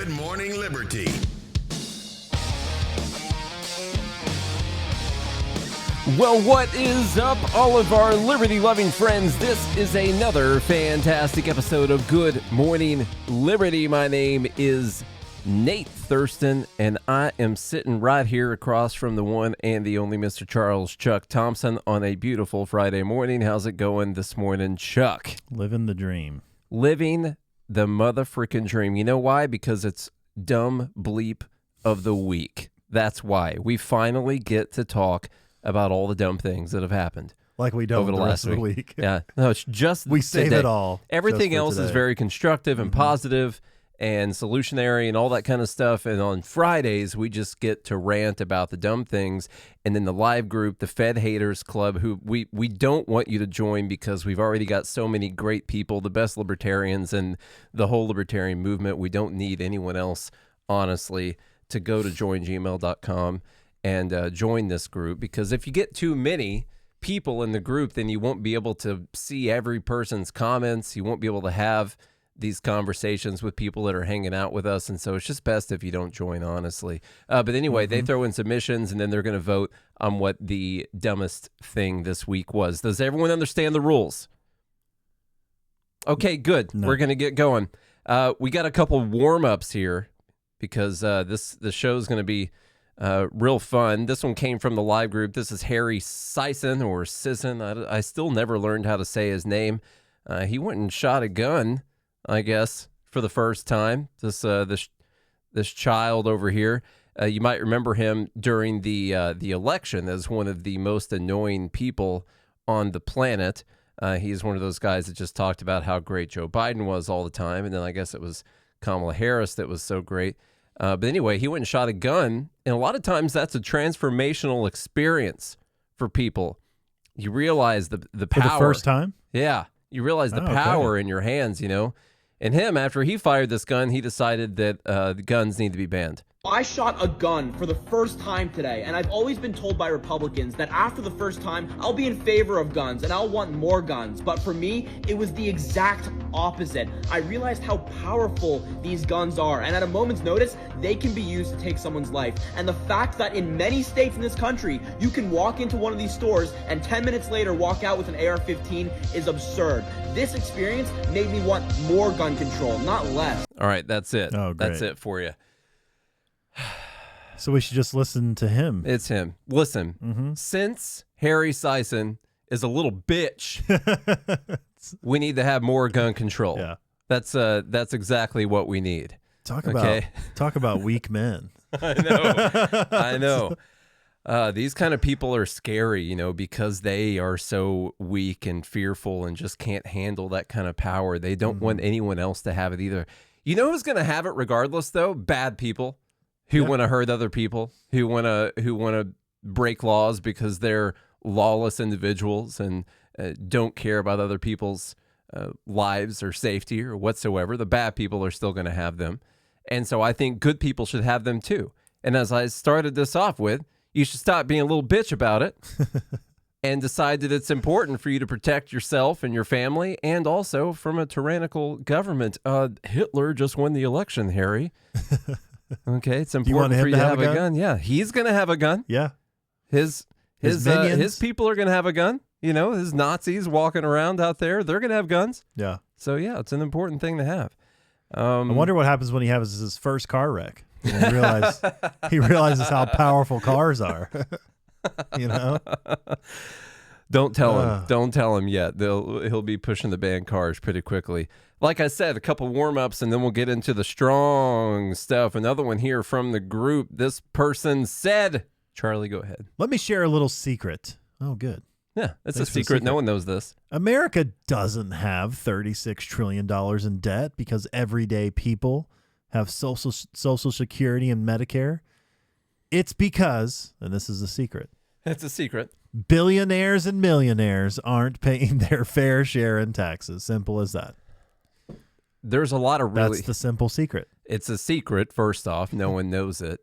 Good Morning Liberty. Well, what is up, all of our liberty-loving friends? This is another fantastic episode of Good Morning Liberty. My name is Nate Thurston, and I am sitting right here across from the one and the only Mr. Charles Chuck Thompson on a beautiful Friday morning. How's it going this morning, Chuck? Living the dream. Living the mother-freaking dream. You know why? Because it's Dumb Bleep of the Week. That's why. We finally get to talk about all the dumb things that have happened. Like we don't over the rest last of the week. Yeah. No, it's just we save today. it all. Everything else today. is very constructive and positive and solutionary and all that kind of stuff. And on Fridays, we just get to rant about the dumb things. And then the live group, the Fed Haters Club, who we don't want you to join because we've already got so many great people, the best libertarians and the whole libertarian movement. We don't need anyone else, honestly, to go to joingmail.com and join this group, because if you get too many people in the group, then you won't be able to see every person's comments. You won't be able to have these conversations with people that are hanging out with us, and so it's just best if you don't join, honestly. But anyway, they throw in submissions, and then they're going to vote on what the dumbest thing this week was. Does everyone understand the rules? Okay, good. No. We're going to get going. We got a couple warm-ups here because the show is going to be real fun. This one came from the live group. This is Harry Sisson or Sisson. I still never learned how to say his name. He went and shot a gun, I guess, for the first time. This child over here. You might remember him during the election as one of the most annoying people on the planet. He's one of those guys that just talked about how great Joe Biden was all the time, and then I guess it was Kamala Harris that was so great. But anyway, he went and shot a gun, and a lot of times that's a transformational experience for people. You realize the power. For the first time? Yeah. You realize the power in your hands, you know. And him, after he fired this gun, he decided that the guns need to be banned. I shot a gun for the first time today, and I've always been told by Republicans that after the first time, I'll be in favor of guns and I'll want more guns. But for me, it was the exact opposite. I realized how powerful these guns are, and at a moment's notice, they can be used to take someone's life. And the fact that in many states in this country, you can walk into one of these stores and 10 minutes later walk out with an AR-15 is absurd. This experience made me want more gun control, not less. All right, that's it. Oh, great. That's it for you. So we should just listen to him. It's him. Listen, since Harry Sisson is a little bitch, we need to have more gun control. Yeah. That's exactly what we need. Talk about weak men. I know. These kind of people are scary, you know, because they are so weak and fearful and just can't handle that kind of power. They don't want anyone else to have it either. You know who's going to have it regardless, though? Bad people who want to hurt other people, who want to break laws because they're lawless individuals and don't care about other people's lives or safety or whatsoever. The bad people are still going to have them. And so I think good people should have them too. And as I started this off with, you should stop being a little bitch about it and decide that it's important for you to protect yourself and your family and also from a tyrannical government. Hitler just won the election, Harry. Okay, it's important for you to have a gun. Yeah, he's going to have a gun. Yeah. His people are going to have a gun. You know, his Nazis walking around out there, they're going to have guns. Yeah. So, yeah, it's an important thing to have. I wonder what happens when he has his first car wreck. He realizes how powerful cars are. You know? Don't tell him. Don't tell him yet. He'll be pushing the banned cars pretty quickly. Like I said, a couple warm-ups, and then we'll get into the strong stuff. Another one here from the group. This person said, Charlie, go ahead. Let me share a little secret. Oh, good. Yeah, it's a secret. No one knows this. America doesn't have $36 trillion in debt because everyday people have Social Security and Medicare. It's because, and this is a secret. It's a secret. Billionaires and millionaires aren't paying their fair share in taxes. Simple as that. There's a lot of really... That's the simple secret. It's a secret, first off. No one knows it.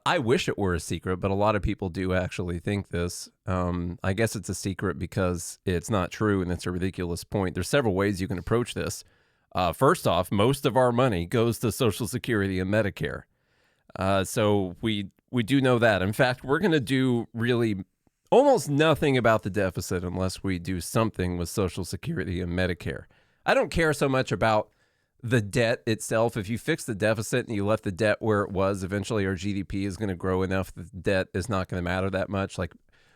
I wish it were a secret, but a lot of people do actually think this. I guess it's a secret because it's not true and it's a ridiculous point. There's several ways you can approach this. First off, most of our money goes to Social Security and Medicare. So we do know that. In fact, we're going to do really almost nothing about the deficit unless we do something with Social Security and Medicare. I don't care so much about the debt itself. If you fix the deficit and you left the debt where it was, eventually our GDP is going to grow enough that the debt is not going to matter that much. Like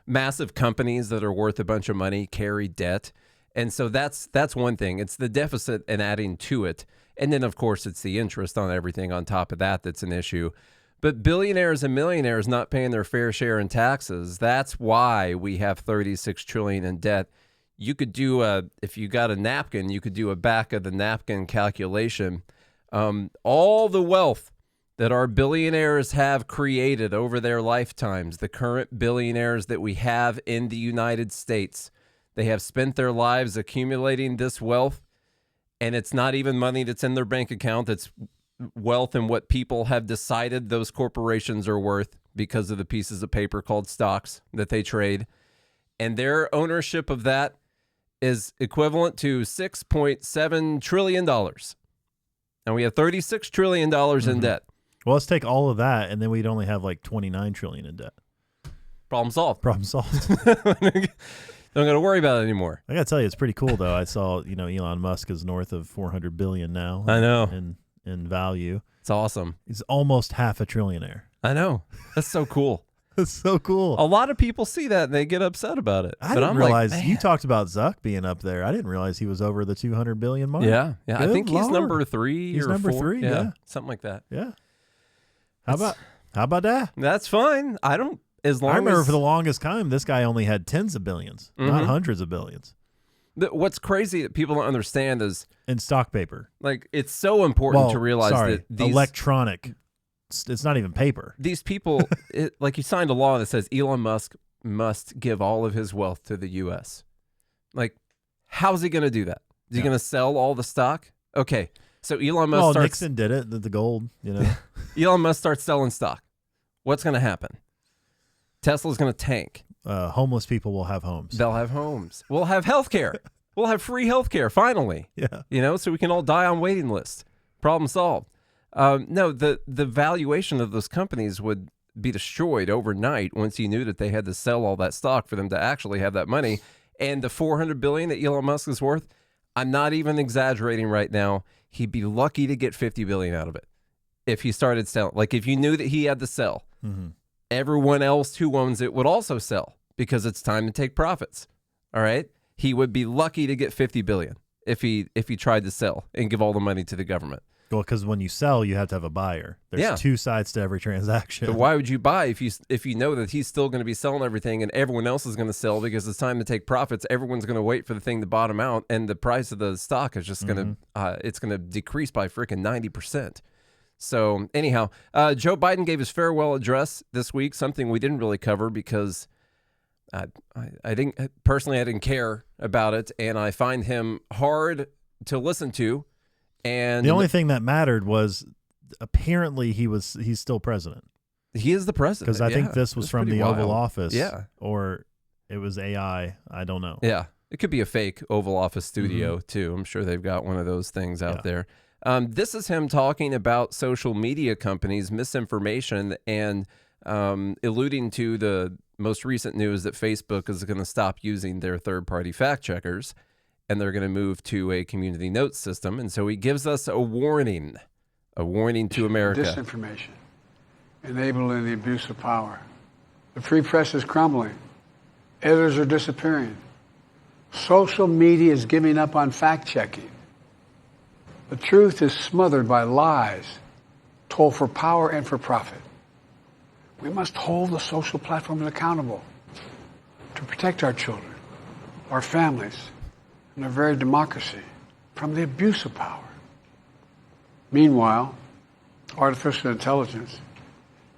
massive companies that are worth a bunch of money carry debt. And so that's one thing. It's the deficit and adding to it. And then, of course, it's the interest on everything on top of that that's an issue. But billionaires and millionaires not paying their fair share in taxes, that's why we have $36 trillion in debt. You could do if you got a napkin, you could do a back of the napkin calculation. All the wealth that our billionaires have created over their lifetimes, the current billionaires that we have in the United States, they have spent their lives accumulating this wealth, and it's not even money that's in their bank account. It's wealth and what people have decided those corporations are worth because of the pieces of paper called stocks that they trade. And their ownership of that is equivalent to $6.7 trillion. And we have $36 trillion in debt. Well, let's take all of that, and then we'd only have like $29 trillion in debt. Problem solved. Problem solved. Don't got to worry about it anymore. I got to tell you, it's pretty cool, though. I saw, Elon Musk is north of $400 billion now. I know. In value. It's awesome. He's almost half a trillionaire. I know. That's so cool. That's so cool. A lot of people see that and they get upset about it. I didn't realize you talked about Zuck being up there. I didn't realize he was over the 200 billion mark. Yeah. Good I think he's Lord. number 3 he's or number 4. 3, yeah. Something like that. Yeah. How about that? That's fine. I remember for the longest time, this guy only had tens of billions, not hundreds of billions. What's crazy that people don't understand is in stock paper. Like, it's so important to realize that these electronic. It's not even paper. These people, like, you signed a law that says Elon Musk must give all of his wealth to the U.S. Like, how's he going to do that? Is he going to sell all the stock? Okay, so Elon Musk Nixon did it, the gold, Elon Musk starts selling stock. What's going to happen? Tesla's going to tank. Homeless people will have homes. They'll have homes. We'll have health care. We'll have free health care, finally. Yeah. So we can all die on waiting lists. Problem solved. No, the valuation of those companies would be destroyed overnight once you knew that they had to sell all that stock for them to actually have that money. And the $400 billion that Elon Musk is worth, I'm not even exaggerating right now. He'd be lucky to get $50 billion out of it if he started selling. Like, if you knew that he had to sell, everyone else who owns it would also sell because it's time to take profits. All right, he would be lucky to get $50 billion if he tried to sell and give all the money to the government. Well, because when you sell, you have to have a buyer. There's two sides to every transaction. But why would you buy if you know that he's still going to be selling everything and everyone else is going to sell because it's time to take profits? Everyone's going to wait for the thing to bottom out, and the price of the stock is just going to it's going to decrease by freaking 90%. So anyhow, Joe Biden gave his farewell address this week, something we didn't really cover because I didn't care about it, and I find him hard to listen to. And the only thing that mattered was apparently he's still president. He is the president. Because I think this was from the Oval Office. Yeah. Or it was AI. I don't know. Yeah. It could be a fake Oval Office studio, too. I'm sure they've got one of those things out there. This is him talking about social media companies, misinformation, and alluding to the most recent news that Facebook is going to stop using their third-party fact checkers, and they're going to move to a community notes system. And so he gives us a warning to America. Disinformation, enabling the abuse of power. The free press is crumbling. Editors are disappearing. Social media is giving up on fact-checking. The truth is smothered by lies, told for power and for profit. We must hold the social platforms accountable to protect our children, our families, and our very democracy from the abuse of power. Meanwhile, artificial intelligence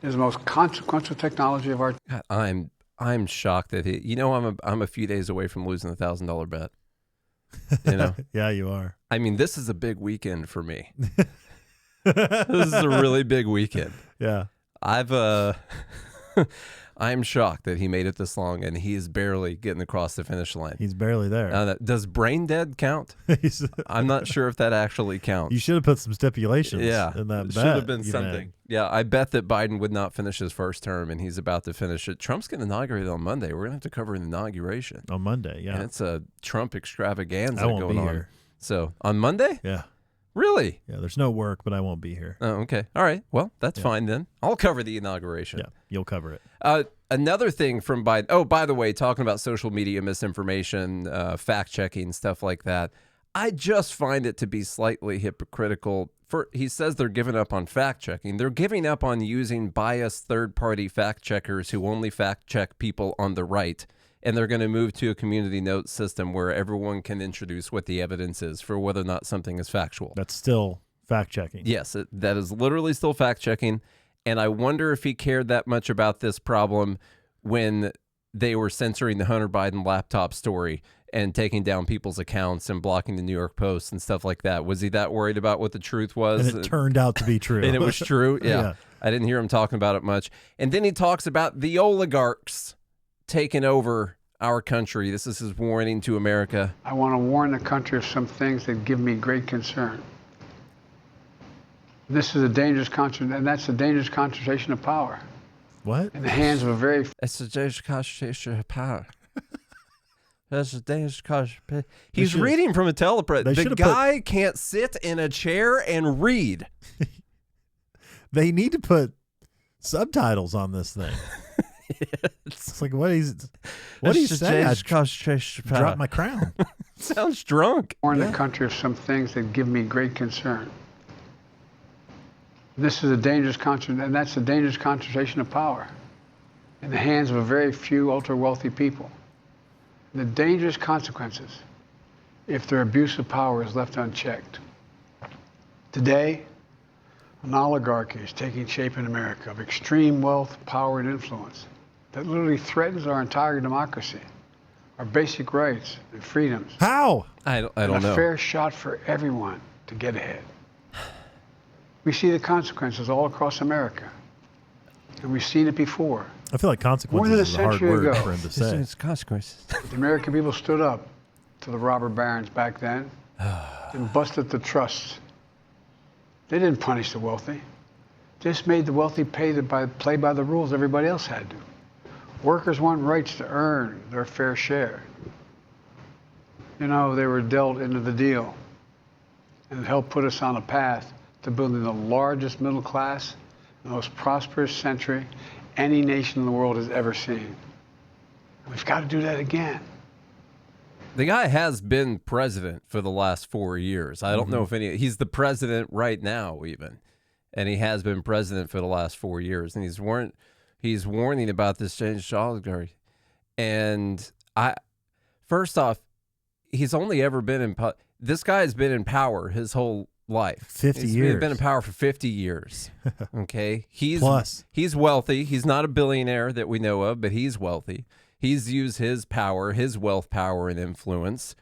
is the most consequential technology of our time. I'm shocked that I'm a few days away from losing $1,000 bet. Yeah, you are. I mean, this is a big weekend for me. This is a really big weekend. Yeah. I've I am shocked that he made it this long, and he is barely getting across the finish line. He's barely there. Does brain dead count? I'm not sure if that actually counts. You should have put some stipulations Yeah, in that bet. should have been you something. made. Yeah, I bet that Biden would not finish his first term, and he's about to finish it. Trump's getting inaugurated on Monday. We're going to have to cover an inauguration. On Monday, yeah. And it's a Trump extravaganza I won't going be on. here. So, on Monday? Yeah. Really? Yeah, there's no work, but I won't be here. Oh, okay. All right. Well, that's fine then. I'll cover the inauguration. Yeah, you'll cover it. Another thing from Biden. Oh, by the way, talking about social media misinformation, fact checking, stuff like that. I just find it to be slightly hypocritical. He says they're giving up on fact checking. They're giving up on using biased third-party fact checkers who only fact check people on the right. And they're going to move to a community note system where everyone can introduce what the evidence is for whether or not something is factual. That's still fact checking. Yes, that is literally still fact checking. And I wonder if he cared that much about this problem when they were censoring the Hunter Biden laptop story and taking down people's accounts and blocking the New York Post and stuff like that. Was he that worried about what the truth was? And it turned out to be true. And it was true? Yeah. I didn't hear him talking about it much. And then he talks about the oligarchs taking over our country. This is his warning to America. I want to warn the country of some things that give me great concern. This is a dangerous and that's a dangerous concentration of power. What? In the hands of a very... It's a dangerous concentration of power. That's a dangerous concentration. He's reading from a teleprompter. The guy can't sit in a chair and read. They need to put subtitles on this thing. It's like, what he's saying? I dropped my crown. Sounds drunk. Warn the country of some things that give me great concern. This is a dangerous and that's a dangerous concentration of power in the hands of a very few ultra-wealthy people. The dangerous consequences if their abuse of power is left unchecked. Today, an oligarchy is taking shape in America of extreme wealth, power, and influence that literally threatens our entire democracy, our basic rights and freedoms. How? I don't and know. A fair shot for everyone to get ahead. We see the consequences all across America, and we've seen it before. I feel like consequences is a hard word for him to say. It's consequences. The American people stood up to the robber barons back then and busted the trusts. They didn't punish the wealthy. Just made the wealthy play by the rules everybody else had to. Workers want rights to earn their fair share. You know, they were dealt into the deal, and it helped put us on a path to building the largest middle class, the most prosperous century any nation in the world has ever seen. We've got to do that again. The guy has been president for the last 4 years. I don't know if he's the president right now even. And he has been president for the last 4 years. And he's warning about this change to oligarchy. And first off, he's only ever been this guy has been in power his whole life. 50 years. He's been in power for 50 years. Okay. He's wealthy. He's not a billionaire that we know of, but he's wealthy. He's used his power, his wealth, power, and influence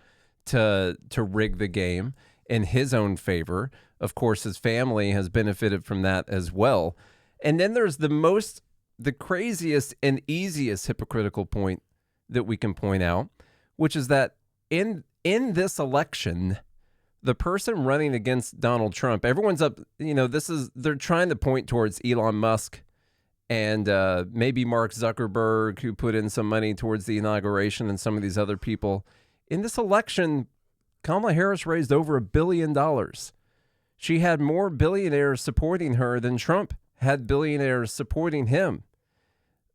to rig the game in his own favor. Of course, his family has benefited from that as well. And then there's the craziest and easiest hypocritical point that we can point out, which is that in this election, the person running against Donald Trump, everyone's up, they're trying to point towards Elon Musk and maybe Mark Zuckerberg, who put in some money towards the inauguration, and some of these other people. In this election, Kamala Harris raised over $1 billion. She had more billionaires supporting her than Trump had billionaires supporting him.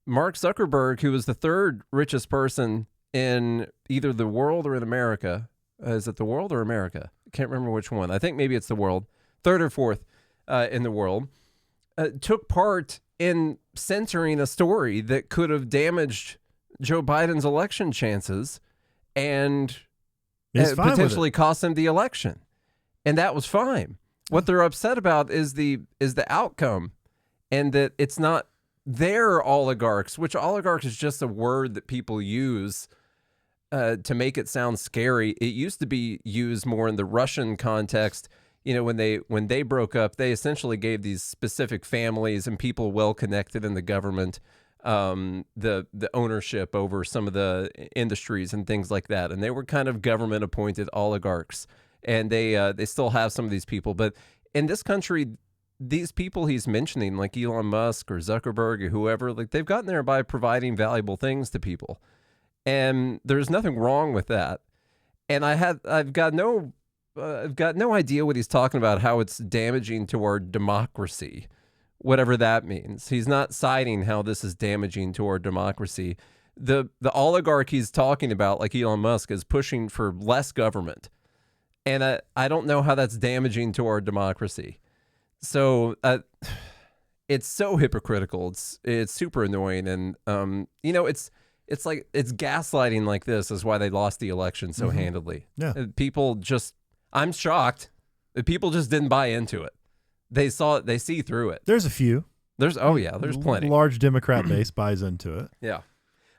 Mark Zuckerberg, who was the third richest person in either the world or in America, is it the world or America? I can't remember which one. I think maybe it's the world. Third or fourth in the world. Took part in censoring a story that could have damaged Joe Biden's election chances and potentially cost him the election. And that was fine. What they're upset about is the outcome, and that it's not their oligarchs, which oligarch is just a word that people use to make it sound scary. It used to be used more in the Russian context. When they broke up, they essentially gave these specific families and people well connected in the government the ownership over some of the industries and things like that, and they were kind of government appointed oligarchs, and they still have some of these people. But in this country, these people he's mentioning, like Elon Musk or Zuckerberg or whoever, like they've gotten there by providing valuable things to people, and there's nothing wrong with that. And I've got no idea what he's talking about, how it's damaging to our democracy, whatever that means. He's not citing how this is damaging to our democracy. The oligarch he's talking about, like Elon Musk, is pushing for less government. And I don't know how that's damaging to our democracy. So it's so hypocritical. It's super annoying. And, it's like it's gaslighting like this is why they lost the election so handily. Yeah. I'm shocked that people just didn't buy into it. They saw it. They see through it. There's a few. There's plenty. Large Democrat base buys into it. Yeah.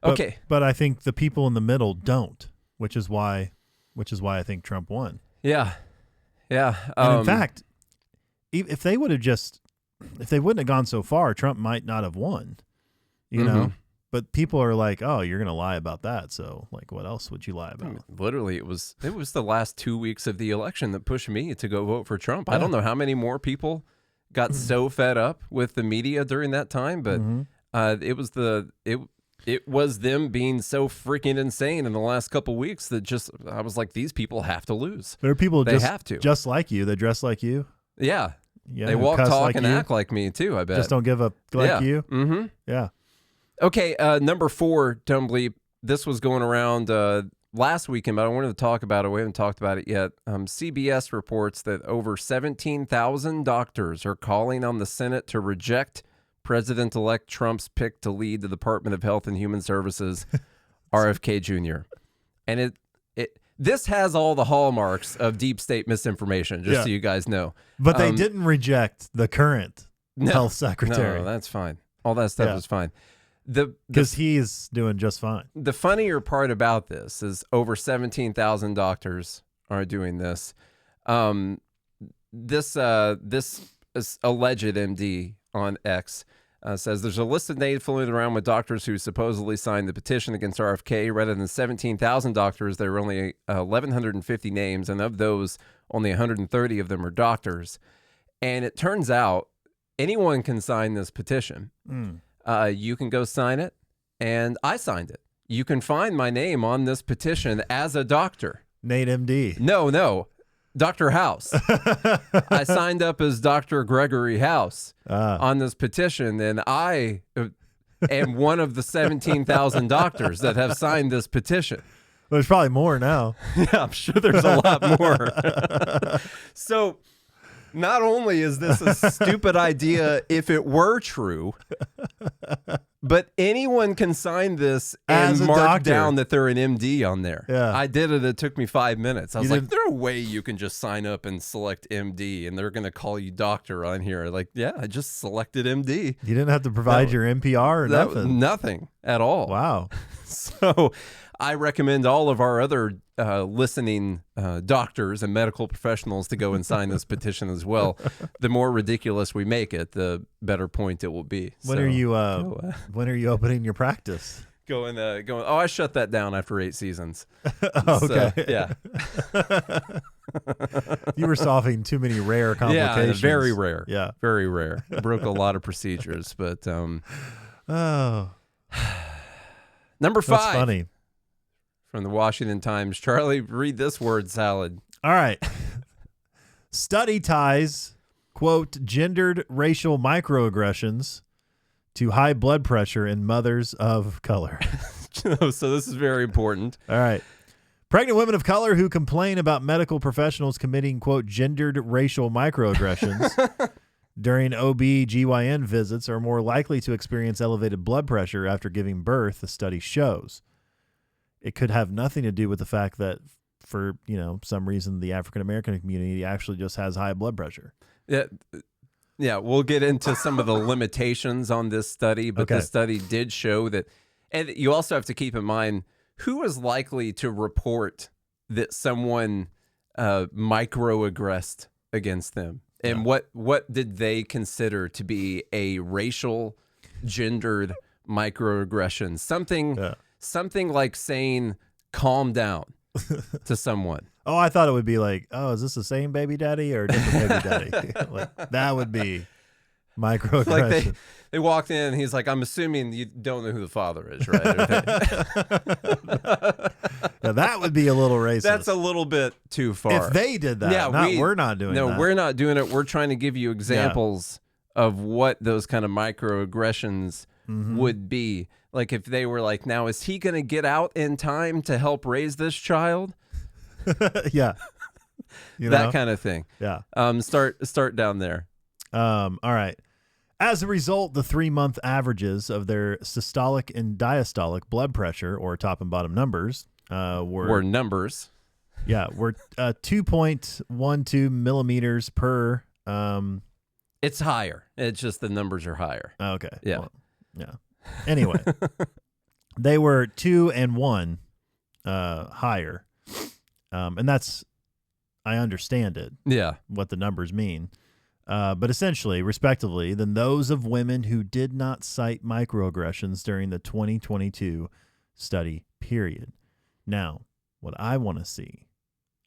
But, Okay. But I think the people in the middle don't, which is why I think Trump won. Yeah. Yeah. And in fact, if they wouldn't have gone so far, Trump might not have won. You know. But people are like, "Oh, you're going to lie about that." So, like, what else would you lie about? Literally, it was the last 2 weeks of the election that pushed me to go vote for Trump. I don't know how many more people got so fed up with the media during that time, but it was them being so freaking insane in the last couple weeks that I was like, these people have to lose. There are people have to. just like you. They dress like you. Yeah. Yeah, they walk, talk, like and you. act like me too, I bet. Just don't give up like you. Mm-hmm. Yeah. Okay, number 4, Dumb Bleep. This was going around last weekend, but I wanted to talk about it. We haven't talked about it yet. CBS reports that over 17,000 doctors are calling on the Senate to reject President-elect Trump's pick to lead the Department of Health and Human Services, RFK Jr. And this has all the hallmarks of deep state misinformation, just so you guys know. But they didn't reject the current health secretary. No, that's fine. All that stuff is fine. Because he's doing just fine. The funnier part about this is over 17,000 doctors are doing this. This is alleged MD on X says there's a list of names floating around with doctors who supposedly signed the petition against RFK. Rather than 17,000 doctors, there were only 1,150 names, and of those, only 130 of them are doctors. And it turns out anyone can sign this petition. You can go sign it, and I signed it. You can find my name on this petition as a doctor. Nate MD. No. Dr. House. I signed up as Dr. Gregory House on this petition, and I am one of the 17,000 doctors that have signed this petition. Well, there's probably more now. Yeah, I'm sure there's a lot more. So not only is this a stupid idea if it were true, but anyone can sign this and mark down that they're an MD on there. Yeah. I did it. It took me 5 minutes. I was like, there's no way you can just sign up and select MD and they're going to call you doctor on here. Like, yeah, I just selected MD. You didn't have to provide your NPR or nothing. Nothing at all. Wow. So I recommend all of our other listening doctors and medical professionals to go and sign this petition as well. The more ridiculous we make it, the better point it will be. When are you opening your practice? Going. Oh, I shut that down after 8 seasons. Okay. So, yeah. You were solving too many rare complications. Yeah, very rare. Yeah, very rare. Broke a lot of procedures, but oh, number 5. That's funny. From the Washington Times. Charlie, read this word salad. All right. Study ties, quote, gendered racial microaggressions to high blood pressure in mothers of color. So this is very important. All right. Pregnant women of color who complain about medical professionals committing, quote, gendered racial microaggressions during OB/GYN visits are more likely to experience elevated blood pressure after giving birth, the study shows. It could have nothing to do with the fact that for, some reason the African-American community actually just has high blood pressure. Yeah, we'll get into some of the limitations on this study, but this study did show that, and you also have to keep in mind, who is likely to report that someone microaggressed against them? And what did they consider to be a racial, gendered microaggressions. Something like saying "calm down" to someone. Oh, I thought it would be like, oh, is this the same baby daddy or a different baby daddy? Like that would be microaggression. Like they walked in and he's like, I'm assuming you don't know who the father is, right? Now, that would be a little racist. That's a little bit too far. If they did that, we're not doing that. No, we're not doing it. We're trying to give you examples of what those kind of microaggressions would be. Like if they were like, now, is he going to get out in time to help raise this child? Yeah. That kind of thing. Yeah. Start down there. All right. As a result, the 3-month averages of their systolic and diastolic blood pressure, or top and bottom numbers, were numbers. Yeah, were 2.12 millimeters per. It's higher. It's just the numbers are higher. Okay. Yeah. Well, yeah. Anyway, they were 2 and 1 higher, and that's, I understand it. Yeah. What the numbers mean. But essentially, respectively, than those of women who did not cite microaggressions during the 2022 study period. Now, what I want to see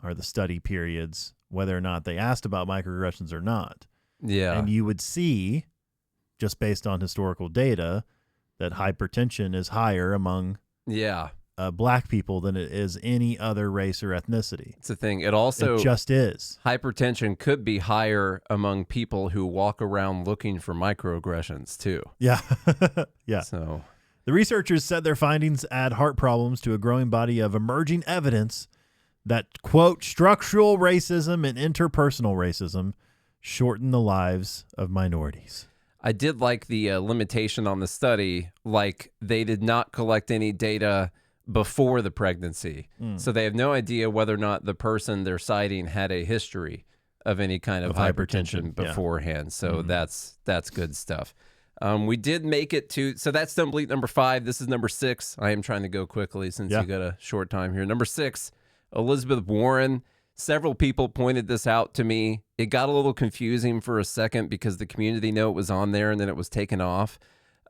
are the study periods, whether or not they asked about microaggressions or not. Yeah. And you would see, just based on historical data, that hypertension is higher among black people than it is any other race or ethnicity. It's the thing. It just is. Hypertension could be higher among people who walk around looking for microaggressions too. Yeah. Yeah. So the researchers said their findings add heart problems to a growing body of emerging evidence that, quote, structural racism and interpersonal racism shorten the lives of minorities. I did like the limitation on the study, like they did not collect any data before the pregnancy. So they have no idea whether or not the person they're citing had a history of any kind of hypertension beforehand. So that's good stuff. We did make it to, so that's Don't Bleep number 5. This is number 6. I am trying to go quickly since you got a short time here. Number 6, Elizabeth Warren. Several people pointed this out to me. It got a little confusing for a second because the community note was on there and then it was taken off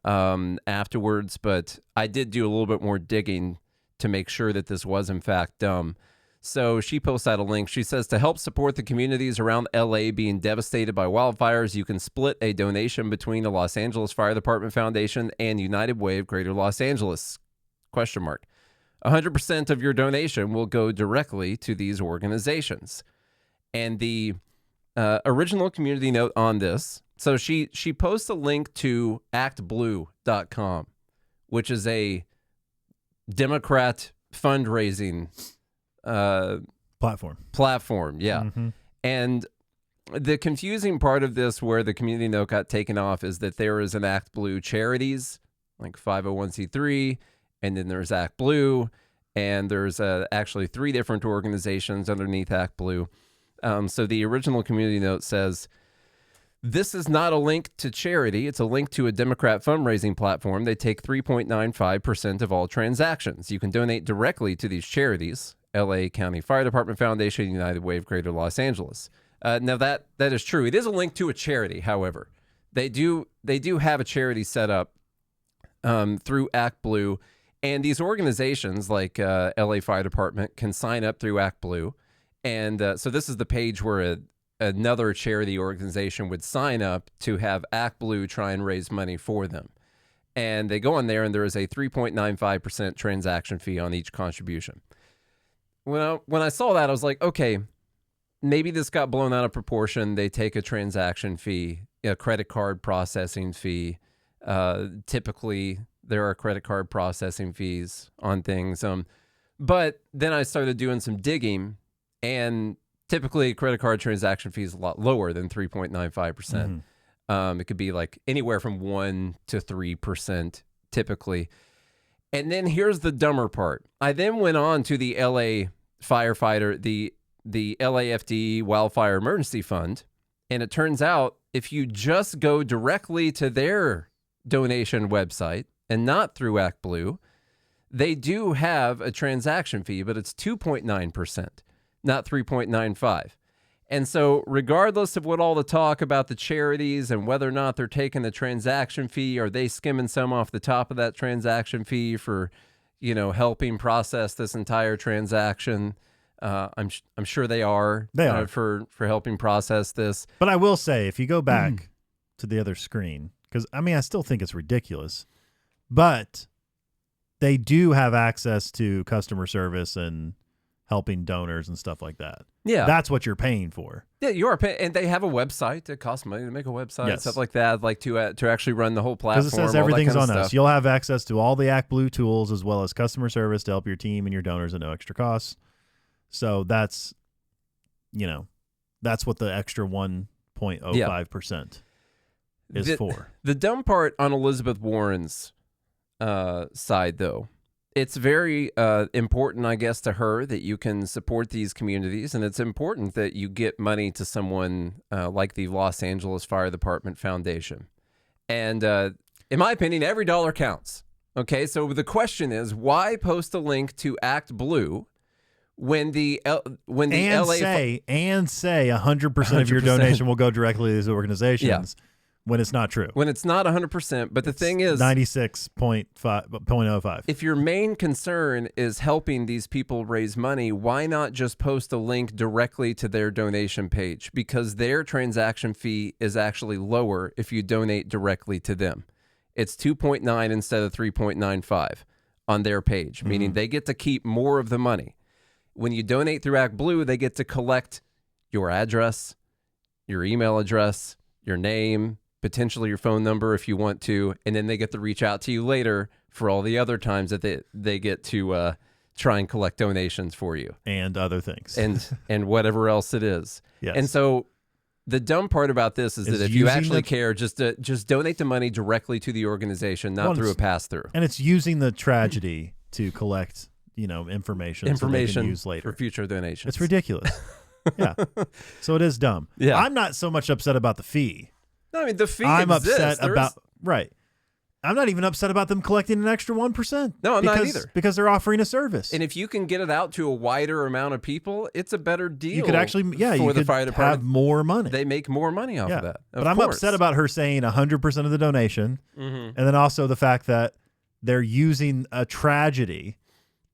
afterwards. But I did do a little bit more digging to make sure that this was in fact dumb. So she posts out a link. She says, to help support the communities around LA being devastated by wildfires, you can split a donation between the Los Angeles Fire Department Foundation and United Way of Greater Los Angeles, ? 100% of your donation will go directly to these organizations. And the original community note on this, so she posts a link to ActBlue.com, which is a Democrat fundraising platform. Yeah. And the confusing part of this, where the community note got taken off, is that there is an ActBlue charities, like 501c3, and then there's ActBlue, and there's actually 3 different organizations underneath ActBlue. So the original community note says, this is not a link to charity. It's a link to a Democrat fundraising platform. They take 3.95% of all transactions. You can donate directly to these charities: LA County Fire Department Foundation, United Way of Greater Los Angeles. Now that is true. It is a link to a charity. However, they do have a charity set up through ActBlue, and these organizations like LA Fire Department can sign up through ActBlue. And so this is the page where another charity organization would sign up to have ActBlue try and raise money for them. And they go on there, and there is a 3.95% transaction fee on each contribution. When I saw that, I was like, okay, maybe this got blown out of proportion. They take a transaction fee, a credit card processing fee. Typically, there are credit card processing fees on things. But then I started doing some digging, and typically, a credit card transaction fee is a lot lower than 3.95%. It could be like anywhere from 1 to 3% typically. And then here's the dumber part. I then went on to the LA firefighter, the LAFD Wildfire Emergency Fund, and it turns out if you just go directly to their donation website and not through ActBlue, they do have a transaction fee, but it's 2.9%. Not 3.95. And so regardless of what all the talk about the charities and whether or not they're taking the transaction fee, are they skimming some off the top of that transaction fee for, helping process this entire transaction? I'm sure they are. They are. For helping process this. But I will say, if you go back to the other screen, because I still think it's ridiculous, but they do have access to customer service and helping donors and stuff like that. Yeah. That's what you're paying for. Yeah, you are paying, and they have a website. It costs money to make a website, Yes. stuff like that, like to actually run the whole platform. Because it says all that everything's kind of on us. stuff. You'll have access to all the ActBlue tools as well as customer service to help your team and your donors at no extra costs. So that's, that's what the extra 1.05% is for. The dumb part on Elizabeth Warren's side, though, it's very important, I guess, to her that you can support these communities, and it's important that you get money to someone like the Los Angeles Fire Department Foundation. And in my opinion, every dollar counts. Okay, so the question is, why post a link to ActBlue when the LA say 100% of your 100%. donation will go directly to these organizations when it's not true. when it's not 100%, but the thing is, 96.05. if your main concern is helping these people raise money, why not just post a link directly to their donation page? Because their transaction fee is actually lower if you donate directly to them. It's 2.9 instead of 3.95 on their page, meaning they get to keep more of the money. When you donate through ActBlue, they get to collect your address, your email address, your name, potentially your phone number if you want to, and then they get to reach out to you later for all the other times that they get to try and collect donations for you. And other things. And whatever else it is. Yes. And so the dumb part about this is that if you actually care, just donate the money directly to the organization, not through a pass-through. And it's using the tragedy to collect, information so they can use later. For future donations. It's ridiculous. Yeah. So it is dumb. Yeah. I'm not so much upset about the fee. No, I mean, the fee I'm exists. upset about right. I'm not even upset about them collecting an extra 1%. No, I'm not either. Because they're offering a service. And if you can get it out to a wider amount of people, it's a better deal. You could actually, for you the could fire department. have more money. They make more money off of that. But I'm upset about her saying 100% of the donation, and then also the fact that they're using a tragedy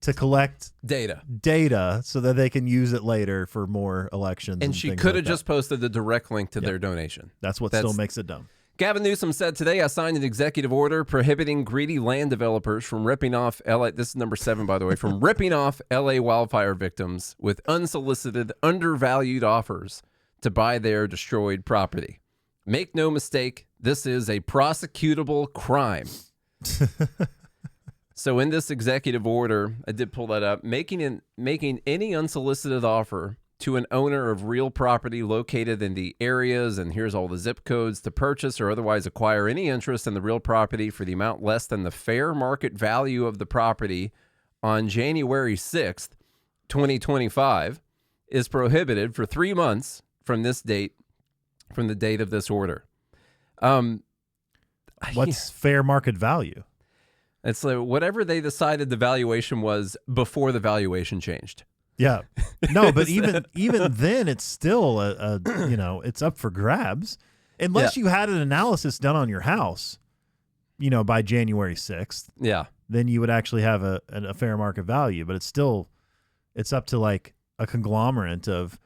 to collect data so that they can use it later for more elections. And she could have just posted the direct link to their donation. That's what still makes it dumb. Gavin Newsom said today, I signed an executive order prohibiting greedy land developers from ripping off LA. This is number 7, by the way, from ripping off LA wildfire victims with unsolicited, undervalued offers to buy their destroyed property. Make no mistake, this is a prosecutable crime. So in this executive order, I did pull that up, making any unsolicited offer to an owner of real property located in the areas, and here's all the zip codes, to purchase or otherwise acquire any interest in the real property for the amount less than the fair market value of the property on January 6th, 2025, is prohibited for 3 months from this date, from the date of this order. What's fair market value? It's like whatever they decided the valuation was before the valuation changed. Yeah. No, but even then, it's still it's up for grabs. Unless you had an analysis done on your house, by January 6th. Yeah. Then you would actually have a fair market value. But it's up to like a conglomerate of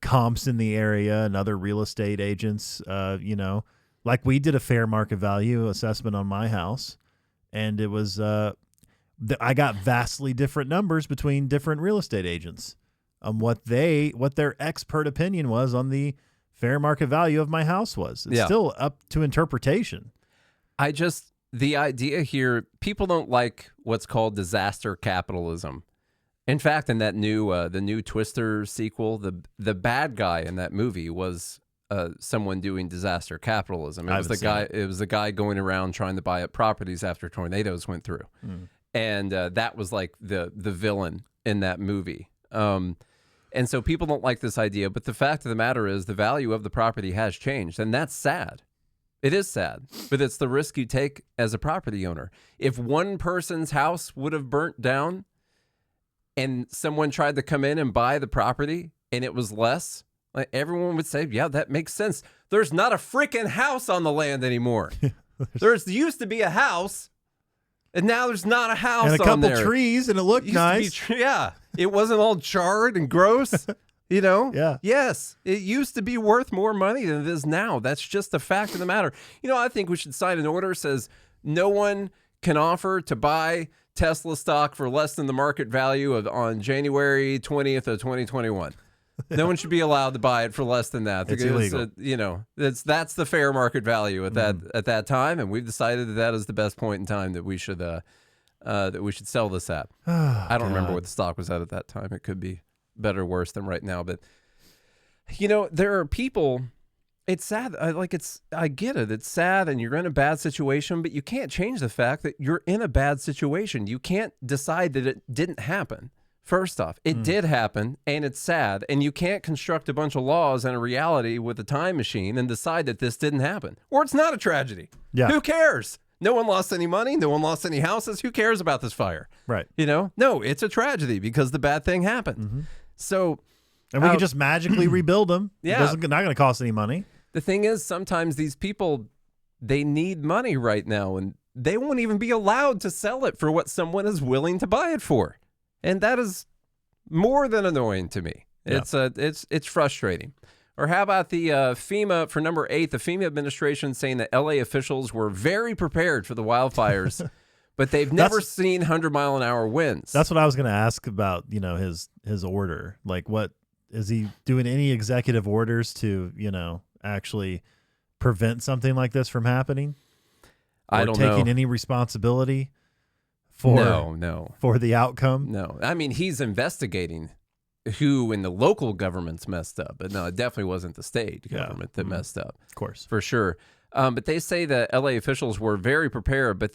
comps in the area and other real estate agents, Like we did a fair market value assessment on my house. And it was, I got vastly different numbers between different real estate agents on what their expert opinion was on the fair market value of my house was. It's still up to interpretation. The idea here, people don't like what's called disaster capitalism. In fact, in that the new Twister sequel, the bad guy in that movie was someone doing disaster capitalism. It was the guy going around trying to buy up properties after tornadoes went through. And that was like the villain in that movie. And so people don't like this idea, but the fact of the matter is the value of the property has changed, and that's sad. It is sad, but it's the risk you take as a property owner. If one person's house would have burnt down and someone tried to come in and buy the property and it was less, Like everyone would say, yeah, that makes sense. There's not a freaking house on the land anymore. There used to be a house, and now there's not a house and a on couple there. trees, and it looked nice. Yeah, it wasn't all charred and gross. You know? Yeah. Yes, it used to be worth more money than it is now. That's just a fact of the matter. You know, I think we should sign an order that says no one can offer to buy Tesla stock for less than the market value on January 20th of 2021. No one should be allowed to buy it for less than that. It's illegal. You know, that's the fair market value at that time, and we've decided that is the best point in time that we should sell this at. I don't remember what the stock was at that time. It could be better or worse than right now, but you know, there are people. It's sad. I get it. It's sad, and you're in a bad situation, but you can't change the fact that you're in a bad situation. You can't decide that it didn't happen. First off, it did happen, and it's sad, and you can't construct a bunch of laws and a reality with a time machine and decide that this didn't happen, or it's not a tragedy. Yeah. Who cares? No one lost any money. No one lost any houses. Who cares about this fire? Right. You know? No, it's a tragedy because the bad thing happened. So, and we can just magically rebuild them. Yeah. It's not going to cost any money. The thing is, sometimes these people, they need money right now, and they won't even be allowed to sell it for what someone is willing to buy it for. And that is more than annoying to me. Yeah. It's frustrating. Or how about the FEMA, for number 8, the FEMA administration saying that LA officials were very prepared for the wildfires, but they've never seen 100-mile-an-hour winds. That's what I was going to ask about, you know, his order. Like, what is he doing? Any executive orders to, you know, actually prevent something like this from happening? I don't know. Taking any responsibility for for the outcome? No. I mean, he's investigating who in the local governments messed up, but no, it definitely wasn't the state government that messed up. Of course. For sure. But they say that LA officials were very prepared, but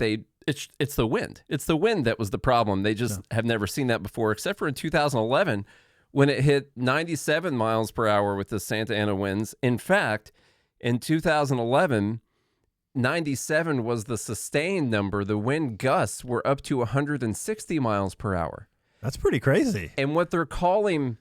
it's the wind. It's the wind that was the problem. They just have never seen that before, except for in 2011 when it hit 97 miles per hour with the Santa Ana winds. In fact, in 2011, 97 was the sustained number. The wind gusts were up to 160 miles per hour. That's pretty crazy. And what they're calling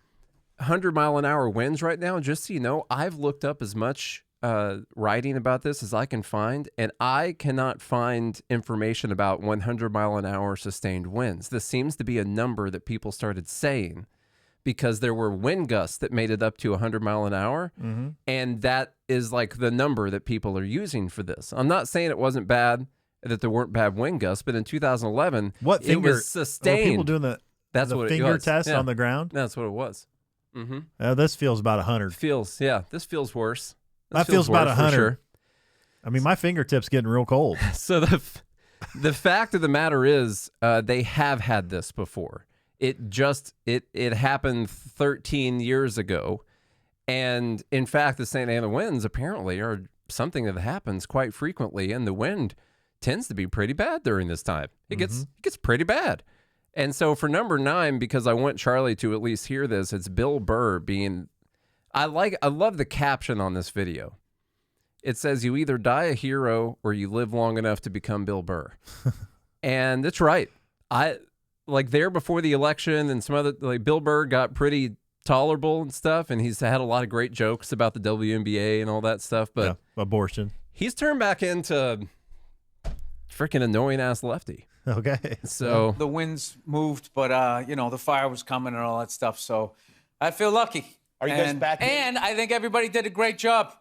100-mile-an-hour winds right now, just so you know, I've looked up as much writing about this as I can find, and I cannot find information about 100-mile-an-hour sustained winds. This seems to be a number that people started saying because there were wind gusts that made it up to 100 mile an hour. And that is like the number that people are using for this. I'm not saying it wasn't bad, that there weren't bad wind gusts, but in 2011, it was sustained. Were people doing the finger test on the ground? That's what it was. This feels about 100. This feels worse. That feels about 100. Sure. I mean, my fingertips getting real cold. So the fact of the matter is, they have had this before. It happened 13 years ago, and in fact, the Santa Ana winds apparently are something that happens quite frequently, and the wind tends to be pretty bad during this time. It gets pretty bad. And so for number 9, because I want Charlie to at least hear this, it's Bill Burr being. I love the caption on this video. It says, "You either die a hero or you live long enough to become Bill Burr," and it's right. Like there before the election and some other, like Bill Burr got pretty tolerable and stuff, and he's had a lot of great jokes about the WNBA and all that stuff, but abortion. He's turned back into freaking annoying ass lefty. Okay. So the winds moved, but you know, the fire was coming and all that stuff. So I feel lucky. Are you guys back? And I think everybody did a great job.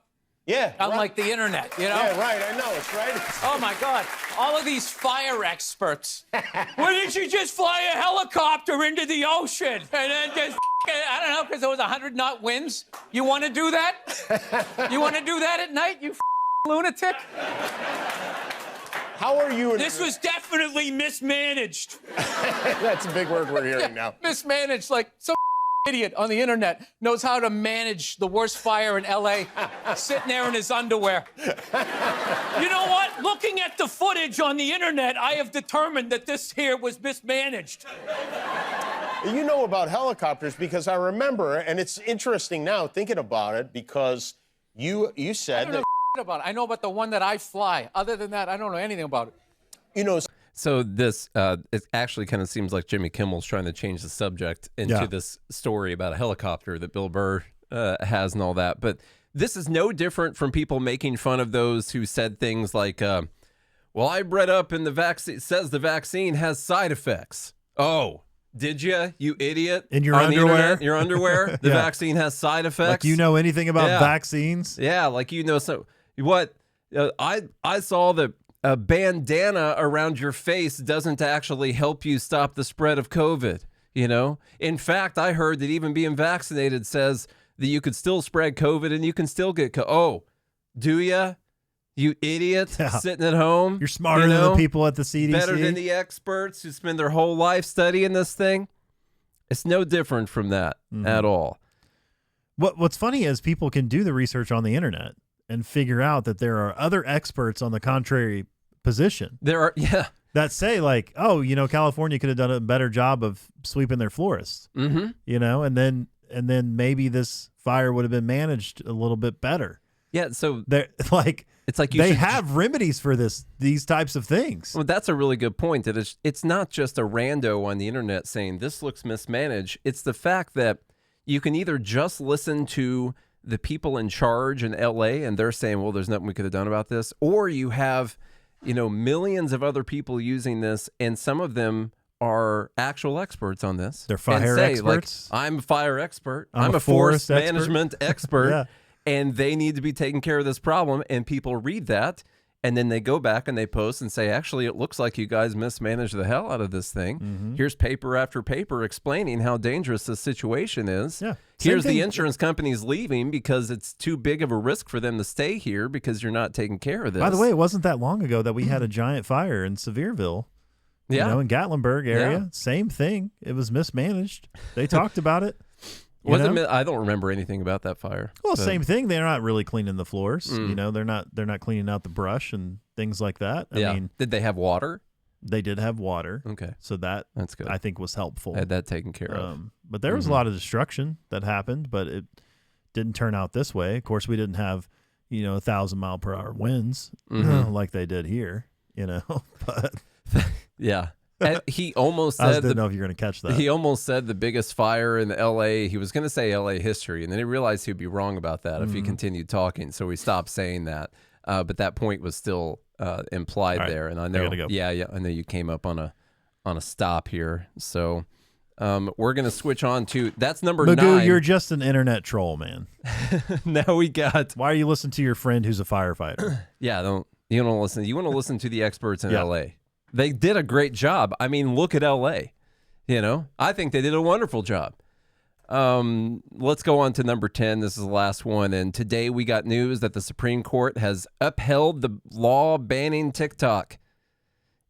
Yeah. Unlike the internet, you know? Yeah, right. I know. It's right. Oh, my God. All of these fire experts. Why didn't you just fly a helicopter into the ocean? And then just, I don't know, because there was 100-knot winds? You want to do that? You want to do that at night, you lunatic? How are you? This was definitely mismanaged. That's a big word we're hearing now. Mismanaged, like some idiot on the internet knows how to manage the worst fire in LA, sitting there in his underwear. You know what? Looking at the footage on the internet, I have determined that this here was mismanaged. You know about helicopters because I remember, and it's interesting now thinking about it because you said that. About it. I know about the one that I fly. Other than that, I don't know anything about it. You know. So this, it actually kind of seems like Jimmy Kimmel's trying to change the subject into this story about a helicopter that Bill Burr has and all that. But this is no different from people making fun of those who said things like, well, I read up in the vaccine, says the vaccine has side effects. Oh, did you idiot? In your On the underwear? internet, your underwear? The Yeah. vaccine has side effects? Like you know anything about Yeah. vaccines? Yeah, like you know. So what? I saw that a bandana around your face doesn't actually help you stop the spread of COVID. You know, in fact, I heard that even being vaccinated says that you could still spread COVID and you can still get COVID. Oh, do ya? You idiot, Yeah. sitting at home. You're smarter than the people at the CDC. Better than the experts who spend their whole life studying this thing. It's no different from that at all. What's funny is people can do the research on the internet and figure out that there are other experts on the contrary position. There are, yeah. That say like, oh, you know, California could have done a better job of sweeping their forests. Mm-hmm. You know, and then maybe this fire would have been managed a little bit better. Yeah, so they're like, it's like they have remedies for these types of things. Well, that's a really good point. That it's not just a rando on the internet saying this looks mismanaged. It's the fact that you can either just listen to the people in charge in LA and they're saying, well, there's nothing we could have done about this, or you have, you know, millions of other people using this, and some of them are actual experts on this. They're fire experts. Like, I'm a fire expert. I'm a a forest forest management expert. Yeah. And they need to be taking care of this problem. And people read that, and then they go back and they post and say, actually, it looks like you guys mismanaged the hell out of this thing. Mm-hmm. Here's paper after paper explaining how dangerous this situation is. Yeah. Here's Same the thing. insurance companies leaving because it's too big of a risk for them to stay here because you're not taking care of this. By the way, it wasn't that long ago that we had a giant fire in Sevierville. Yeah. You know, in Gatlinburg area. Yeah. Same thing. It was mismanaged. They talked about it. I don't remember anything about that fire. Well, but- same thing. They're not really cleaning the floors. You know, they're not cleaning out the brush and things like that. I mean, did they have water? they did have water. Okay. So That's good. I think was helpful. Had that taken care of. But there was a lot of destruction that happened, but it didn't turn out this way. Of course, we didn't have, 1,000-mile-per-hour winds like they did here, but Yeah. And he almost I said didn't know if you're going to catch that. He almost said the biggest fire in L.A. He was going to say L.A. history, and then he realized he'd be wrong about that if he continued talking. So he stopped saying that. But that point was still implied right. there. And I know, gotta go. yeah, I know you came up on a stop here. So we're going to switch on to that's number Magoo, 9. you're just an internet troll, man. Now we got. Why are you listening to your friend who's a firefighter? Yeah, you don't listen. You want to listen to the experts in Yeah. L.A. They did a great job. I mean, look at L.A. I think they did a wonderful job. Let's go on to number 10. This is the last one. And today we got news that the Supreme Court has upheld the law banning TikTok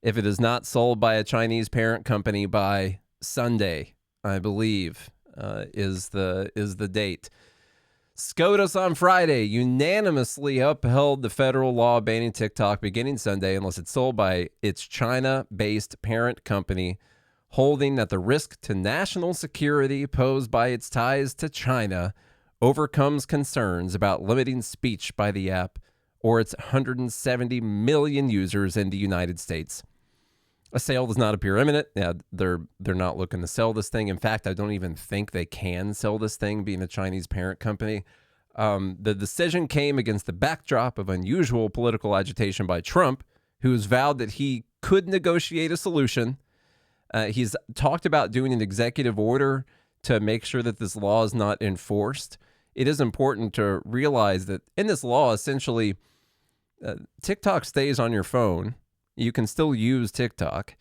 if it is not sold by a Chinese parent company by Sunday, I believe, is the date. SCOTUS on Friday unanimously upheld the federal law banning TikTok beginning Sunday unless it's sold by its China-based parent company, holding that the risk to national security posed by its ties to China overcomes concerns about limiting speech by the app or its 170 million users in the United States. A sale does not appear imminent. Yeah, they're not looking to sell this thing. In fact, I don't even think they can sell this thing, being a Chinese parent company. The decision came against the backdrop of unusual political agitation by Trump, who has vowed that he could negotiate a solution. He's talked about doing an executive order to make sure that this law is not enforced. It is important to realize that in this law, essentially, TikTok stays on your phone. You can still use TikTok.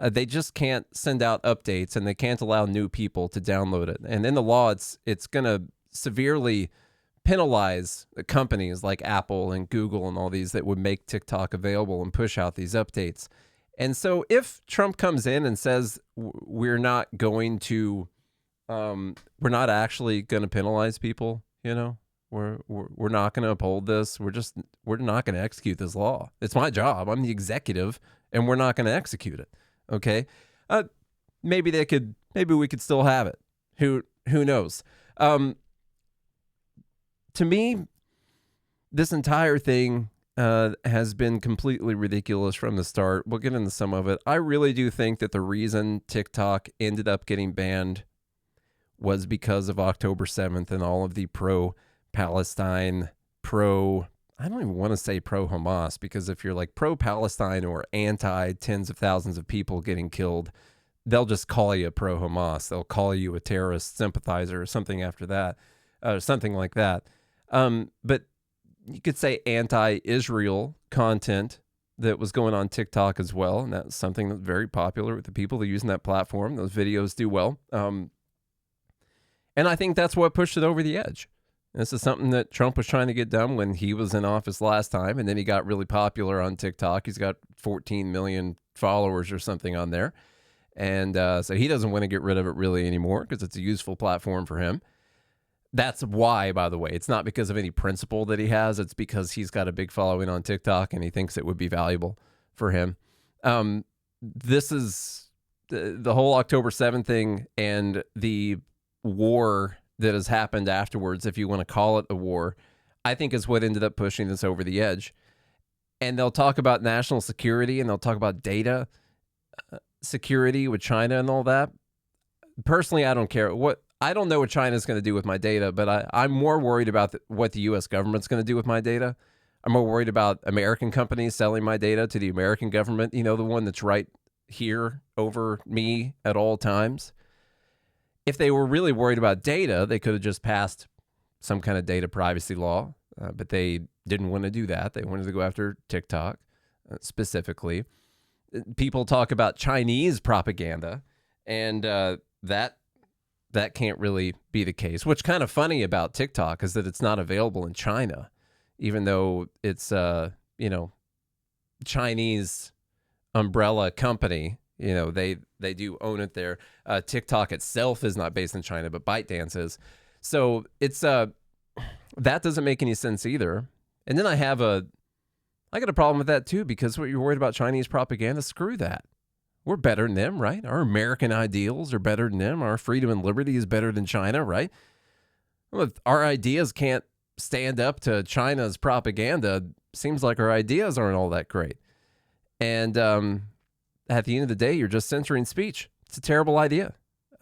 They just can't send out updates, and they can't allow new people to download it. And in the law, it's going to severely penalize companies like Apple and Google and all these that would make TikTok available and push out these updates. And so if Trump comes in and says we're not actually going to penalize people, we're not going to uphold this. We're not going to execute this law. It's my job. I'm the executive, and we're not going to execute it. Okay. Maybe we could still have it. Who knows? To me, this entire thing has been completely ridiculous from the start. We'll get into some of it. I really do think that the reason TikTok ended up getting banned was because of October 7th and all of the pro-Palestine, I don't even want to say pro-Hamas, because if you're like pro-Palestine or anti-tens of thousands of people getting killed, they'll just call you pro-Hamas. They'll call you a terrorist sympathizer or something after that, something like that. But you could say anti-Israel content that was going on TikTok as well, and that's something that's very popular with the people that are using that platform. Those videos do well. And I think that's what pushed it over the edge. This is something that Trump was trying to get done when he was in office last time, and then he got really popular on TikTok. He's got 14 million followers or something on there. And so he doesn't want to get rid of it really anymore because it's a useful platform for him. That's why, by the way, it's not because of any principle that he has. It's because he's got a big following on TikTok and he thinks it would be valuable for him. This is the whole October 7th thing and the war that has happened afterwards, if you want to call it a war, I think is what ended up pushing this over the edge. And they'll talk about national security and they'll talk about data security with China and all that. Personally, I don't care. I don't know what China's going to do with my data, but I'm more worried about what the U.S. government's going to do with my data. I'm more worried about American companies selling my data to the American government, the one that's right here over me at all times. If they were really worried about data, they could have just passed some kind of data privacy law, but they didn't want to do that. They wanted to go after TikTok specifically. People talk about Chinese propaganda, and that can't really be the case. What's kind of funny about TikTok is that it's not available in China, even though it's Chinese umbrella company. They do own it there. TikTok itself is not based in China, but ByteDance is. So it's that doesn't make any sense either. And then I got a problem with that too, because what you're worried about Chinese propaganda, screw that. We're better than them, right? Our American ideals are better than them. Our freedom and liberty is better than China, right? Well, if our ideas can't stand up to China's propaganda, seems like our ideas aren't all that great. And at the end of the day, you're just censoring speech. It's a terrible idea.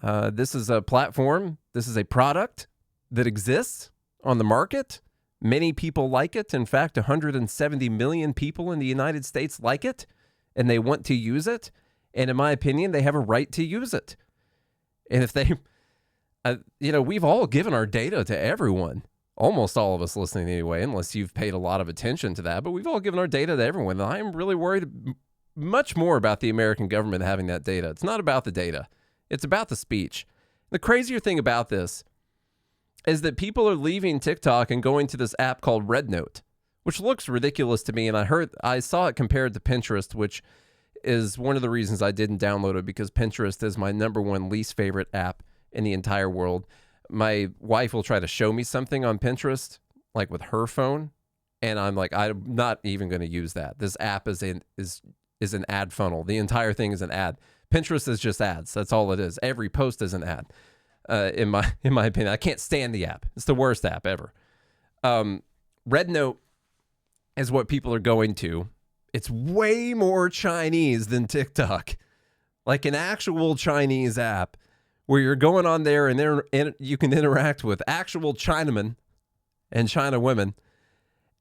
This is a platform. This is a product that exists on the market. Many people like it. In fact, 170 million people in the United States like it, and they want to use it. And in my opinion, they have a right to use it. And if they, we've all given our data to everyone. Almost all of us listening anyway, unless you've paid a lot of attention to that. But we've all given our data to everyone. And I'm really worried much more about the American government having that data. It's not about the data. It's about the speech. The crazier thing about this is that people are leaving TikTok and going to this app called RedNote, which looks ridiculous to me. And I saw it compared to Pinterest, which is one of the reasons I didn't download it, because Pinterest is my number one least favorite app in the entire world. My wife will try to show me something on Pinterest, like with her phone, and I'm like, I'm not even going to use that. This app is an ad funnel. The entire thing is an ad. Pinterest is just ads. That's all it is. Every post is an ad. In my opinion, I can't stand the app. It's the worst app ever. RedNote is what people are going to. It's way more Chinese than TikTok, like an actual Chinese app where you're going on there and you can interact with actual Chinamen and China women.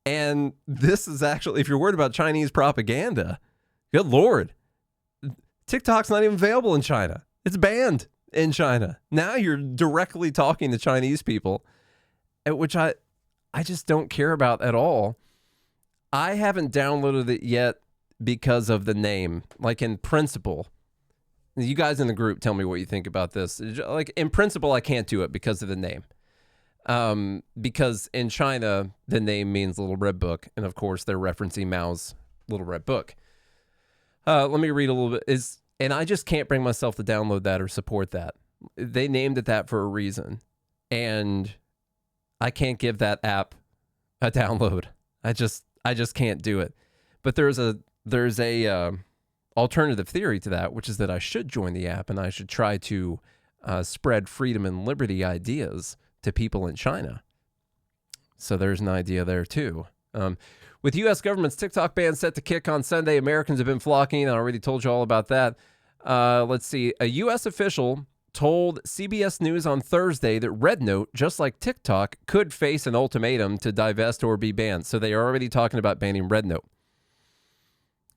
And this is actually, if you're worried about Chinese propaganda, good Lord, TikTok's not even available in China. It's banned in China. Now you're directly talking to Chinese people, which I just don't care about at all. I haven't downloaded it yet because of the name. Like in principle, you guys in the group, tell me what you think about this. Like in principle, I can't do it because of the name. Because in China, the name means Little Red Book. And of course, they're referencing Mao's Little Red Book. Let me read a little bit. And I just can't bring myself to download that or support that. They named it that for a reason. And I can't give that app a download. I just can't do it. But there's a alternative theory to that, which is that I should join the app and I should try to spread freedom and liberty ideas to people in China. So there's an idea there too. With U.S. government's TikTok ban set to kick on Sunday, Americans have been flocking. I already told you all about that. Let's see. A U.S. official told CBS News on Thursday that Rednote, just like TikTok, could face an ultimatum to divest or be banned. So they are already talking about banning Rednote.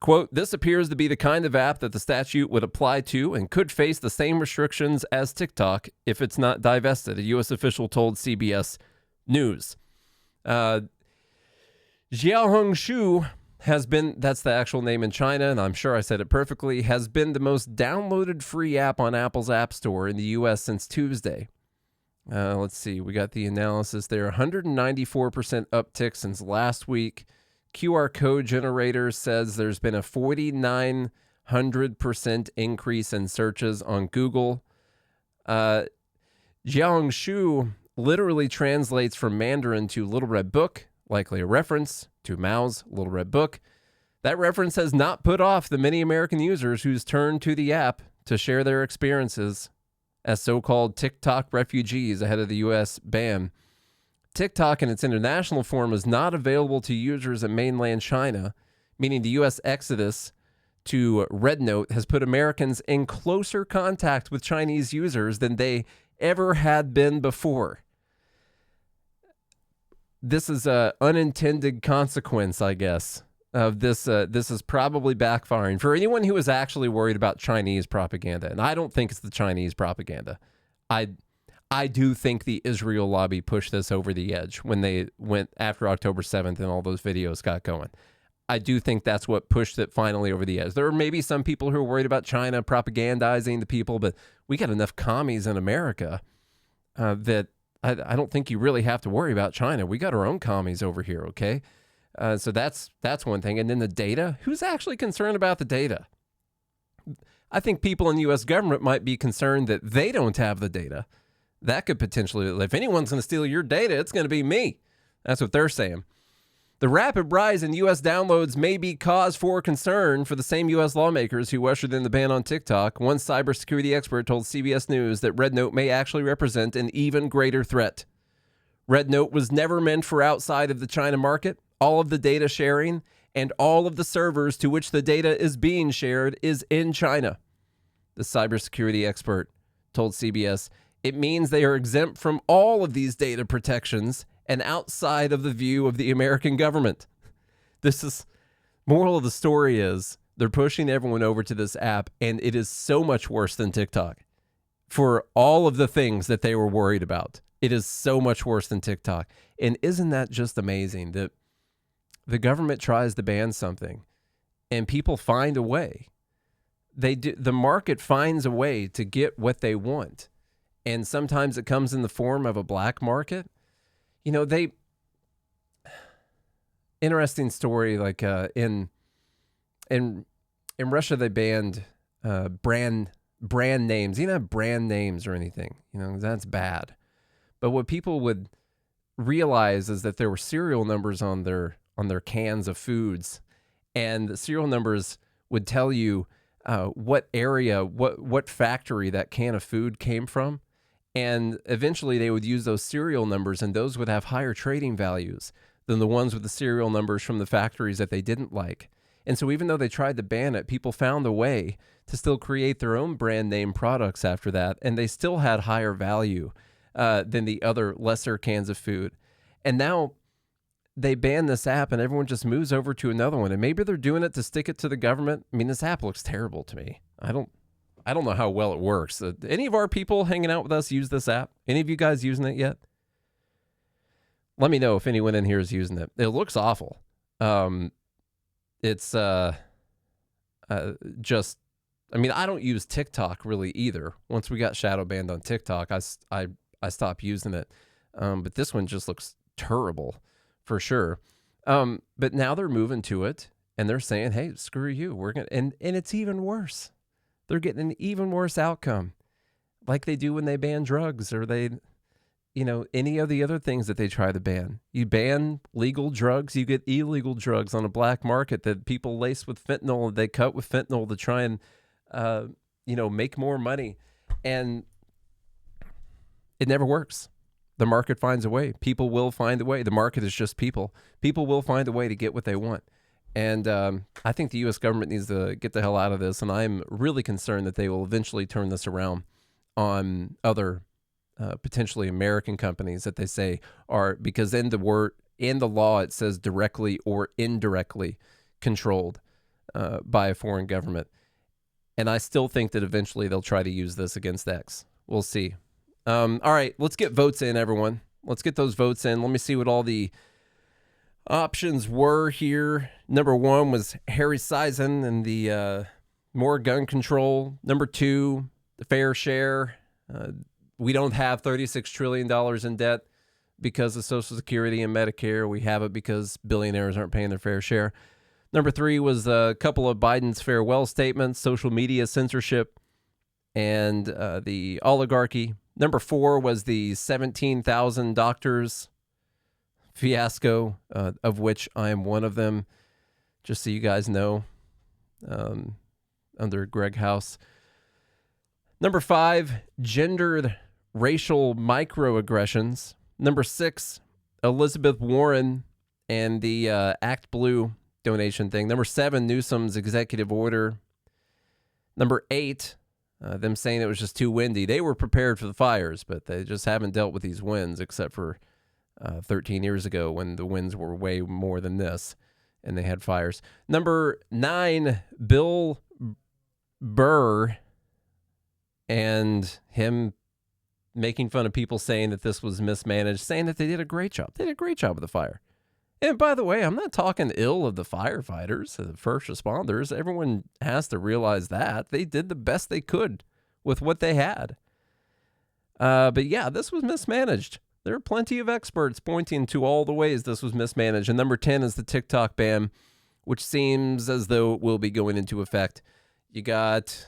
Quote, this appears to be the kind of app that the statute would apply to and could face the same restrictions as TikTok if it's not divested, a U.S. official told CBS News. Xiaohong Shu has been, that's the actual name in China, and I'm sure I said it perfectly, has been the most downloaded free app on Apple's App Store in the U.S. since Tuesday. Let's see, we got the analysis there. 194% uptick since last week. QR code generator says there's been a 4,900% increase in searches on Google. Jiangshu literally translates from Mandarin to Little Red Book, likely a reference to Mao's Little Red Book. That reference has not put off the many American users who's turned to the app to share their experiences as so-called TikTok refugees ahead of the U.S. ban. TikTok in its international form is not available to users in mainland China, meaning the U.S. exodus to Rednote has put Americans in closer contact with Chinese users than they ever had been before. This is an unintended consequence, I guess, of this. This is probably backfiring. For anyone who is actually worried about Chinese propaganda, and I don't think it's the Chinese propaganda, I do think the Israel lobby pushed this over the edge when they went after October 7th and all those videos got going. I do think that's what pushed it finally over the edge. There are maybe some people who are worried about China propagandizing the people, but we got enough commies in America that I don't think you really have to worry about China. We got our own commies over here, okay? So that's one thing. And then the data, who's actually concerned about the data? I think people in the U.S. government might be concerned that they don't have the data. That could potentially, if anyone's going to steal your data, it's going to be me. That's what they're saying. The rapid rise in U.S. downloads may be cause for concern for the same U.S. lawmakers who ushered in the ban on TikTok. One cybersecurity expert told CBS News that Rednote may actually represent an even greater threat. Rednote was never meant for outside of the China market. All of the data sharing and all of the servers to which the data is being shared is in China. The cybersecurity expert told CBS it means they are exempt from all of these data protections and outside of the view of the American government. This is, moral of the story is, they're pushing everyone over to this app, and it is so much worse than TikTok. For all of the things that they were worried about, it is so much worse than TikTok. And isn't that just amazing that the government tries to ban something, and people find a way. The market finds a way to get what they want. And sometimes it comes in the form of a black market. You know, interesting story, like in Russia, they banned brand names. You don't have brand names or anything. You know, that's bad. But what people would realize is that there were serial numbers on their cans of foods, and the serial numbers would tell you what area, what factory that can of food came from. And eventually they would use those serial numbers, and those would have higher trading values than the ones with the serial numbers from the factories that they didn't like. And so even though they tried to ban it, people found a way to still create their own brand name products after that, and they still had higher value than the other lesser cans of food. And now they ban this app, and everyone just moves over to another one. And maybe they're doing it to stick it to the government. I mean, this app looks terrible to me. I don't know how well it works. Any of our people hanging out with us use this app? Any of you guys using it yet? Let me know if anyone in here is using it. It looks awful. It's just, I mean, I don't use TikTok really either. Once we got shadow banned on TikTok, I stopped using it. But this one just looks terrible for sure. But now they're moving to it, and they're saying, hey, screw you. We're gonna, and it's even worse. They're getting an even worse outcome, like they do when they ban drugs, or they, you know, any of the other things that they try to ban. You ban legal drugs, you get illegal drugs on a black market that people lace with fentanyl. They cut with fentanyl to try and, you know, make more money. And it never works. The market finds a way. People will find a way. The market is just people. People will find a way to get what they want. And I think the U.S. government needs to get the hell out of this, and I'm really concerned that they will eventually turn this around on other potentially American companies that they say are, because in the law it says directly or indirectly controlled by a foreign government. And I still think that eventually they'll try to use this against X. We'll see. All right, let's get votes in, everyone. Let's get those votes in. Let me see what all the options were here. Number 1 was Harry Sisson and the more gun control. Number 2, the fair share. We don't have $36 trillion in debt because of Social Security and Medicare. We have it because billionaires aren't paying their fair share. Number 3 was a couple of Biden's farewell statements, social media censorship, and the oligarchy. Number 4 was the 17,000 doctors fiasco, of which I am one of them, just so you guys know, under Greg House. Number 5, gendered racial microaggressions. Number 6, Elizabeth Warren and the ActBlue donation thing. Number 7, Newsom's executive order. Number 8, them saying it was just too windy. They were prepared for the fires, but they just haven't dealt with these winds except for 13 years ago when the winds were way more than this and they had fires. Number 9, Bill Burr and him making fun of people saying that this was mismanaged, saying that they did a great job. They did a great job with the fire. And by the way, I'm not talking ill of the firefighters, the first responders. Everyone has to realize that. They did the best they could with what they had. But yeah, this was mismanaged. There are plenty of experts pointing to all the ways this was mismanaged. And number 10 is the TikTok ban, which seems as though it will be going into effect. You got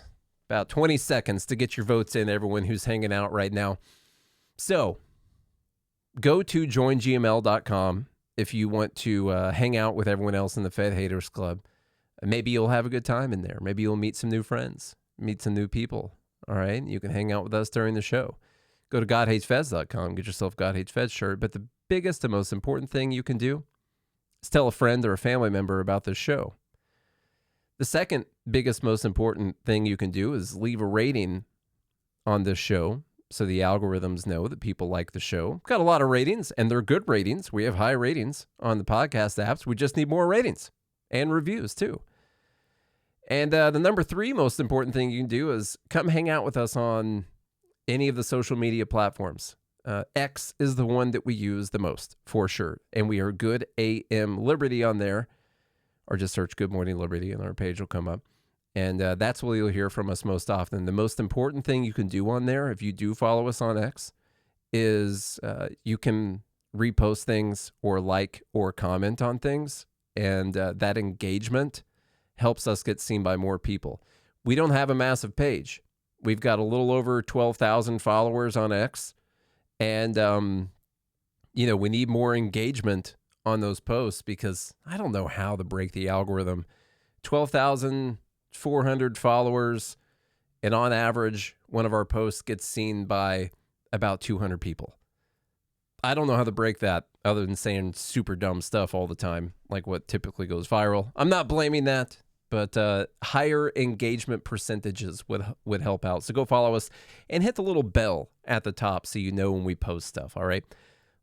about 20 seconds to get your votes in, everyone who's hanging out right now. So go to joingml.com if you want to hang out with everyone else in the Fed Haters Club. Maybe you'll have a good time in there. Maybe you'll meet some new friends, meet some new people. All right? You can hang out with us during the show. Go to GodHatesFeds.com, get yourself a God Hates Feds shirt. But the biggest and most important thing you can do is tell a friend or a family member about this show. The second biggest, most important thing you can do is leave a rating on this show so the algorithms know that people like the show. We've got a lot of ratings, and they're good ratings. We have high ratings on the podcast apps. We just need more ratings and reviews, too. And the number 3 most important thing you can do is come hang out with us on any of the social media platforms. X is the one that we use the most, for sure. And we are Good AM Liberty on there. Or just search Good Morning Liberty and our page will come up. And that's where you'll hear from us most often. The most important thing you can do on there, if you do follow us on X, is you can repost things or like or comment on things. And that engagement helps us get seen by more people. We don't have a massive page. We've got a little over 12,000 followers on X. And, we need more engagement on those posts because I don't know how to break the algorithm. 12,400 followers, and on average, one of our posts gets seen by about 200 people. I don't know how to break that other than saying super dumb stuff all the time, like what typically goes viral. I'm not blaming that, but higher engagement percentages would help out. So go follow us and hit the little bell at the top so you know when we post stuff, all right?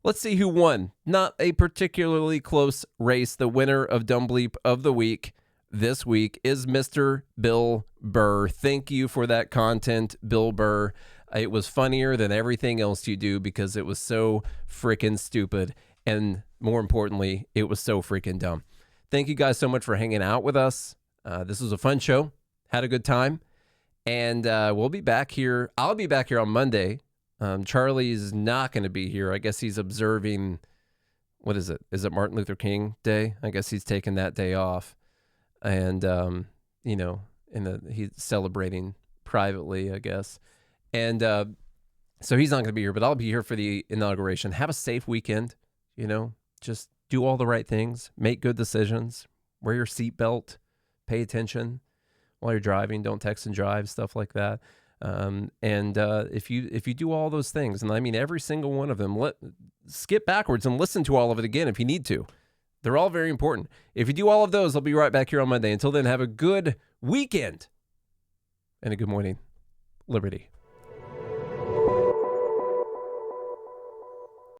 Let's see who won. Not a particularly close race. The winner of Dumb Bleep of the week this week is Mr. Bill Burr. Thank you for that content, Bill Burr. It was funnier than everything else you do because it was so freaking stupid. And more importantly, it was so freaking dumb. Thank you guys so much for hanging out with us. This was a fun show. Had a good time. And we'll be back here. I'll be back here on Monday. Charlie's not going to be here. I guess he's observing, what is it? Is it Martin Luther King Day? I guess he's taking that day off. And, he's celebrating privately, I guess. And so he's not going to be here, but I'll be here for the inauguration. Have a safe weekend. Just do all the right things. Make good decisions. Wear your seatbelt. Pay attention while you're driving. Don't text and drive, stuff like that. If you do all those things, and I mean every single one of them, skip backwards and listen to all of it again if you need to. They're all very important. If you do all of those, I'll be right back here on Monday. Until then, have a good weekend and a good morning, Liberty.